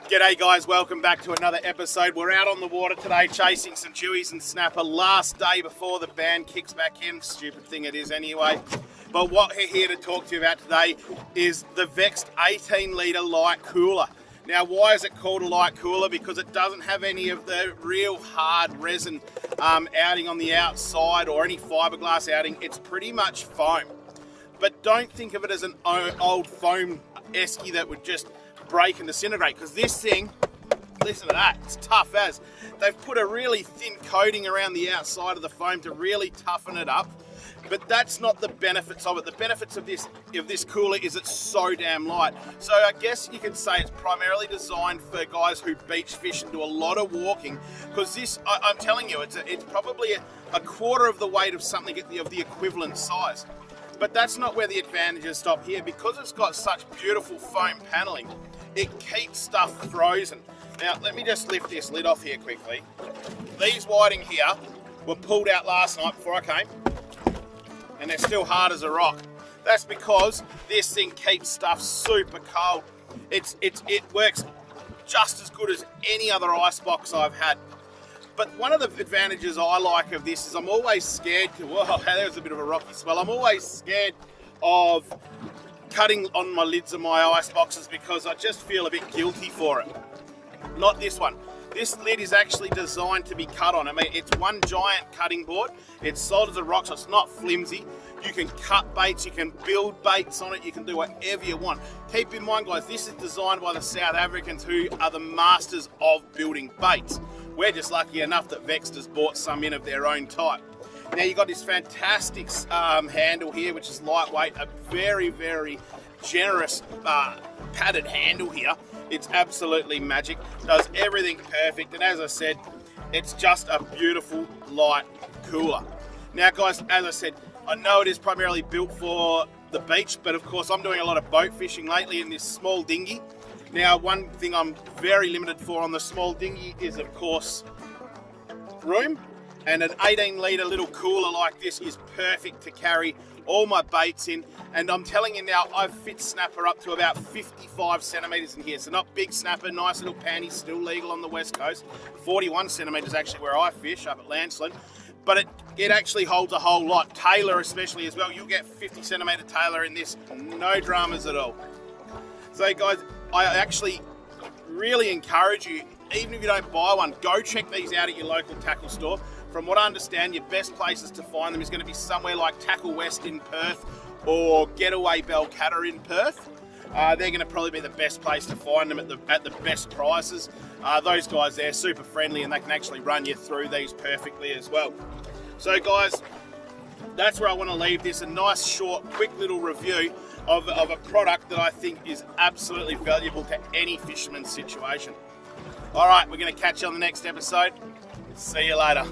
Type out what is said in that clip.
G'day guys, welcome back to another episode. We're out on the water today chasing some jewies and snapper. Last day before the ban kicks back in. Stupid thing it is anyway. But what we're here to talk to you about today is the Vexed 18 litre light cooler. Now why is it called a light cooler? Because it doesn't have any of the real hard resin outing on the outside or any fiberglass outing. It's pretty much foam. But don't think of it as an old foam ESKY that would just break and disintegrate, because this thing, listen to that, it's tough as. They've put a really thin coating around the outside of the foam to really toughen it up, but that's not the benefits of it. The benefits of this cooler is it's so damn light. So I guess you can say it's primarily designed for guys who beach fish and do a lot of walking, because this, I'm telling you, it's probably a quarter of the weight of something of the equivalent size. But that's not where the advantages stop here. Because it's got such beautiful foam paneling, it keeps stuff frozen. Now, let me just lift this lid off here quickly. These whiting here were pulled out last night before I came, and they're still hard as a rock. That's because this thing keeps stuff super cold. It works just as good as any other ICEBOX I've had. But one of the advantages I like of this is I'm always scared to, whoa, there's a bit of a rocky swell. I'm always scared of cutting on my lids of my ICEBOXes because I just feel a bit guilty for it. Not this one. This lid is actually designed to be cut on. I mean, it's one giant cutting board. It's solid as a rock, so it's not flimsy. You can cut baits, you can build baits on it, you can do whatever you want. Keep in mind, guys, this is designed by the South Africans, who are the masters of building baits. We're just lucky enough that Vexed has bought some in of their own type. Now you've got this fantastic handle here, which is lightweight, a very, very generous padded handle here. It's absolutely magic, does everything perfect, and as I said, it's just a beautiful light cooler. Now guys, as I said, I know it is primarily built for the beach, but of course I'm doing a lot of boat fishing lately in this small dinghy. Now, one thing I'm very limited for on the small dinghy is, of course, room. And an 18 litre little cooler like this is perfect to carry all my baits in. And I'm telling you now, I've fit snapper up to about 55 centimetres in here. So not big snapper, nice little panty, still legal on the west coast. 41 centimetres actually where I fish, up at Landsland. But it actually holds a whole lot. Tailor especially as well. You'll get 50 centimetre tailor in this, no dramas at all. So guys, I actually really encourage you, even if you don't buy one, go check these out at your local tackle store. From what I understand, your best places to find them is going to be somewhere like Tackle West in Perth or Getaway Belcatta in Perth. They're going to probably be the best place to find them at the best prices. Those guys there are super friendly and they can actually run you through these perfectly as well. So guys, that's where I want to leave this, a nice short quick little review of a product that I think is absolutely valuable to any fisherman's situation. All right, we're going to catch you on the next episode. See you later.